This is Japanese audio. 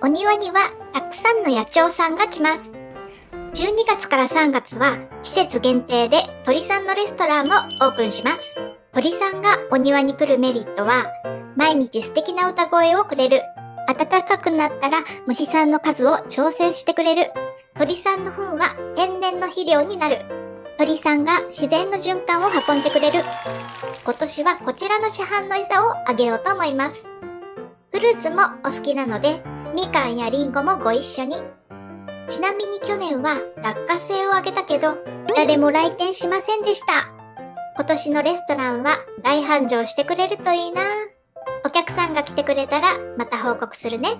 お庭にはたくさんの野鳥さんが来ます。12月から3月は季節限定で鳥さんのレストランもオープンします。鳥さんがお庭に来るメリットは、毎日素敵な歌声をくれる。暖かくなったら虫さんの数を調整してくれる。鳥さんの糞は天然の肥料になる。鳥さんが自然の循環を運んでくれる。今年はこちらの市販の餌をあげようと思います。フルーツもお好きなので、みかんやりんごもご一緒に。ちなみに去年は落花生をあげたけど、誰も来店しませんでした。今年のレストランは大繁盛してくれるといいな。お客さんが来てくれたらまた報告するね。